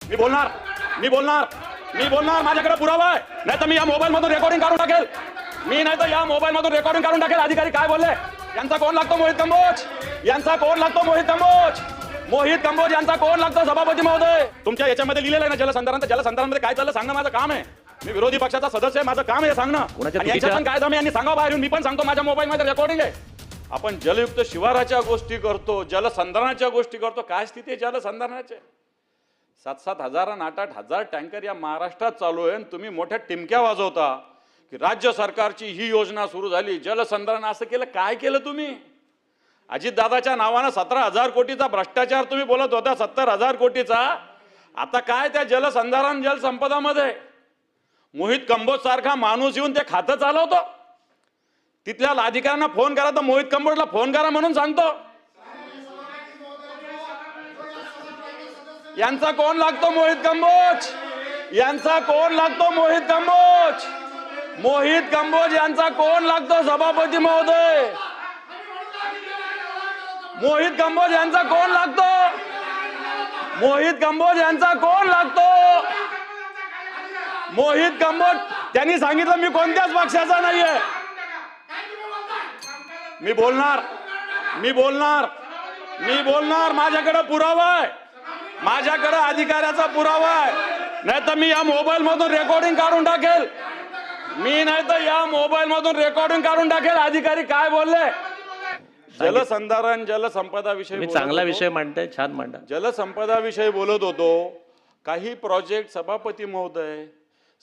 मी बोलणार मी बोलणार मी बोलणार माझ्याकडे पुरावा आहे, नाही तर मी या मोबाईल मधून रेकॉर्डिंग काढून टाकेल. मी नाही तर या मोबाईल मधून रेकॉर्डिंग काढून टाकेल. अधिकारी काय बोलले? यांचा कोण लागतो? मोहित कंबोज. यांचा कोण लागतो? मोहित कंबोज. मोहित कंबोज यांचा कोण लागतो? सभापती महोदय, तुमच्या याच्यामध्ये लिहिलेलं आहे ना जलसंधारण. तर जलसंधारणमध्ये काय चाललं सांगणं माझं काम आहे. मी विरोधी पक्षाचा सदस्य आहे, माझं काम आहे सांगणं. आणि यांच्यात पण काय दम यांनी सांगावं बाहेरून. मी पण सांगतो, माझ्या मोबाईल मध्ये रेकॉर्डिंग आहे. आपण जलयुक्त शिवाराच्या गोष्टी करतो, जलसंधारणाच्या गोष्टी करतो. काय स्थिती आहे जलसंधारणाची? 7-7 हजार आणि 8-8 हजार टँकर या महाराष्ट्रात चालू आहे. तुम्ही मोठ्या टिमक्या वाजवता की राज्य सरकारची ही योजना सुरू झाली, जलसंधारण असं केलं. काय केलं तुम्ही? अजितदादाच्या नावानं 17,000 कोटीचा भ्रष्टाचार तुम्ही बोलत होता, 70,000 कोटीचा. आता काय त्या जलसंधारण जलसंपदामध्ये मोहित कंबोज सारखा माणूस येऊन ते खातं चालवतो. तिथल्या अधिकाऱ्यांना फोन करा तर मोहित कंबोजला फोन करा म्हणून सांगतो. यांचा कोण लागतो? मोहित कंबोज. यांचा कोण लागतो? मोहित कंबोज. मोहित कंबोज यांचा कोण लागतो? सभापती महोदय, मोहित कंबोज यांचा कोण लागतो? मोहित कंबोज यांचा कोण लागतो? मोहित कंबोज त्यांनी सांगितलं मी कोणत्याच पक्षाचा नाहीये. मी बोलणार मी बोलणार मी बोलणार माझ्याकडे पुरावा आहे, माझ्याकडे अधिकाऱ्याचा पुरावा आहे. नाही तर मी या मोबाईल मधून रेकॉर्डिंग काढून टाकेल. मी नाही तर या मोबाईल मधून रेकॉर्डिंग काढून टाकेल. अधिकारी काय बोलले? जलसंधारण जलसंपदा विषयी चांगला विषय मांडताय, छान मांडा. जलसंपदा विषयी बोलत होतो. काही प्रोजेक्ट सभापती महोदय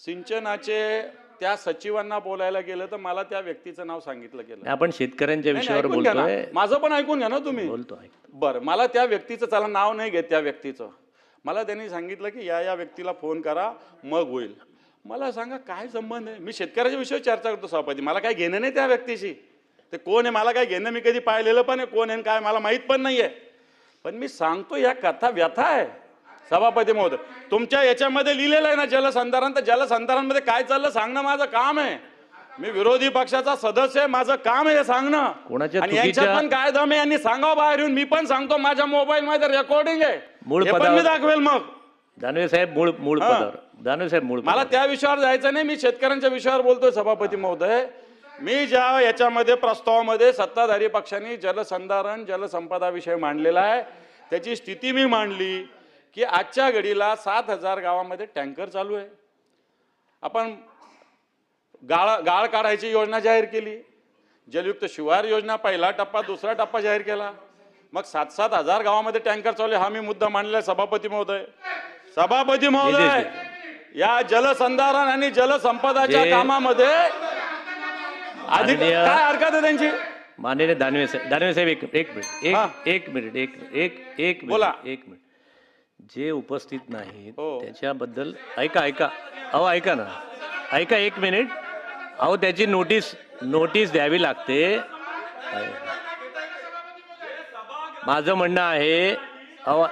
सिंचनाचे त्या सचिवांना बोलायला गेलं तर मला त्या व्यक्तीचं नाव सांगितलं गेलं. आपण शेतकऱ्यांच्या विषयावर ऐकून घ्या ना. बोलतोय. माझं पण ऐकून घ्या ना तुम्ही. बोलतो. बरं, मला त्या व्यक्तीचं, चला नाव नाही घेत त्या व्यक्तीचं, मला त्यांनी सांगितलं की या व्यक्तीला फोन करा मग होईल. मला सांगा काय संबंध आहे? मी शेतकऱ्याच्या विषयावर चर्चा करतो सभापती. मला काय घेणं नाही त्या व्यक्तीशी. ते कोण आहे मला काय घेणं? मी कधी पाहिलेलं पण आहे, कोण आहे काय मला माहित पण नाहीये. पण मी सांगतो या कथा व्यथा आहे सभापती महोदय. तुमच्या याच्यामध्ये लिहिलेलं आहे ना जलसंधारण. तर जलसंधारणमध्ये काय चाललं सांगणं माझं काम आहे. मी विरोधी पक्षाचा सदस्य आहे, माझं काम आहे हे सांगणं. आणि यांच्यात पण काय दम आहे यांनी सांगावं बाहेर येऊन. मी पण सांगतो, माझ्या मोबाईल मध्ये रेकॉर्डिंग आहे, हे पण मी दाखवेल. मग दानवे साहेब मूळ पदावर. दानवे साहेब मूळ मला त्या विषयावर जायचं नाही. मी शेतकऱ्यांच्या विषयावर बोलतोय सभापती महोदय. मी ज्या याच्यामध्ये प्रस्तावामध्ये सत्ताधारी पक्षांनी जलसंधारण जलसंपदा विषय मांडलेला आहे, त्याची स्थिती मी मांडली की आजच्या घडीला 7,000 गावामध्ये टँकर चालू आहे. आपण गाळ काढायची योजना जाहीर केली, जलयुक्त शिवार योजना पहिला टप्पा दुसरा टप्पा जाहीर केला. मग 7-7 हजार गावामध्ये टँकर चालू आहे. हा मी मुद्दा मांडलेला सभापती महोदय. सभापती महोदय, या जलसंधारण आणि जलसंपदाच्या कामामध्ये अधिक काय हरकत आहे त्यांची? माननीय दानवे साहेब एक मिनिट बोला. जे उपस्थित नाहीत हो. त्याच्याबद्दल ऐका ना, ऐका 1 मिनिट. अहो त्याची नोटीस द्यावी लागते. माझं म्हणणं आहे अहो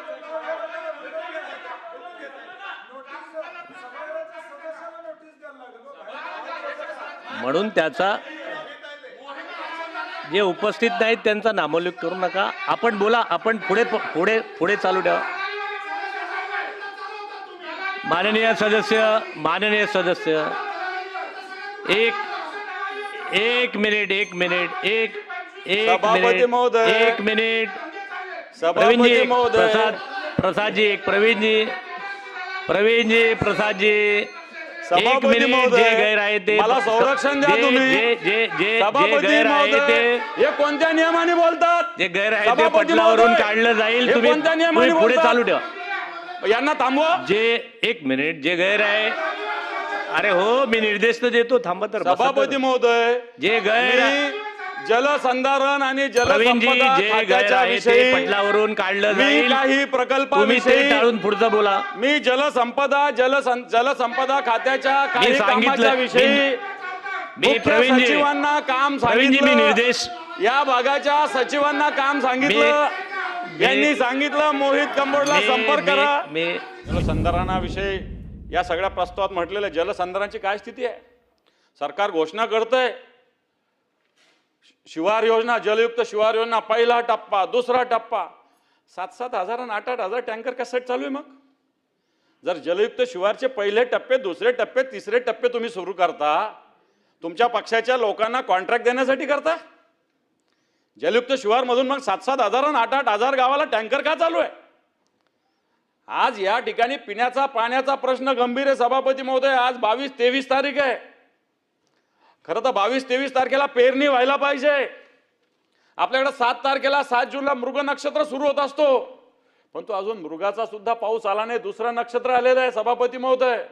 म्हणून त्याचा जे उपस्थित नाहीत त्यांचा नामोल्लेख करू नका. आपण बोला, आपण पुढे चालू ठेवा. माननीय सदस्य एक मिनिट प्रसादजी एक मिनिट. जे गैर आहे ते मला संरक्षण द्या तुम्ही. जे गैर आहे ते हे कोणत्या नियमाने बोलतात? जे गैर आहे ते पटलावरून काढलं जाईल. तुम्ही पुढे चालू ठेवा. यांना थांबवा. जे 1 मिनिट जे गैर आहे, अरे हो मी निर्देश तर देतो, थांबा तर. सभापती महोदय, जे गैर जलसंधारण आणि जलसंपदा जे गैर आहे ते पटलावरून काढलं जाईल. काही प्रकल्पाविषयी टाळून पुढचं बोला. मी जलसंपदा खात्याच्या काही कामाच्या विषयी मी सचिवांना काम सांगितलं. मी निर्देश या भागाच्या सचिवांना काम सांगितलं. यांनी सांगितलं मोहित कंबोजला संपर्क करा. जलसंधारणाविषयी या सगळ्या प्रस्तावात म्हटलेलं जलसंधारणाची काय स्थिती आहे? सरकार घोषणा करतंय शिवार योजना, जलयुक्त शिवार योजना पहिला टप्पा दुसरा टप्पा. 7-7 हजार आणि 8-8 हजार टँकर कशासाठी चालू आहे? मग जर जलयुक्त शिवारचे पहिले टप्पे, दुसरे टप्पे, तिसरे टप्पे तुम्ही सुरू करता, तुमच्या पक्षाच्या लोकांना कॉन्ट्रॅक्ट देण्यासाठी करता? जलयुक्त शिवारमधून मग 7-7 हजार आणि 8-8 हजार गावाला टँकर का चालू आहे? आज या ठिकाणी पिण्याचा पाण्याचा प्रश्न गंभीर आहे सभापती महोदय. आज 22-23 तारीख आहे. खरं तर 22-23 तारखेला पेरणी व्हायला पाहिजे. आपल्याकडे 7 तारखेला 7 जूनला मृग नक्षत्र सुरू होत असतो, पण तो अजून मृगाचा सुद्धा पाऊस आला नाही. दुसरं नक्षत्र आलेलं आहे सभापती महोदय.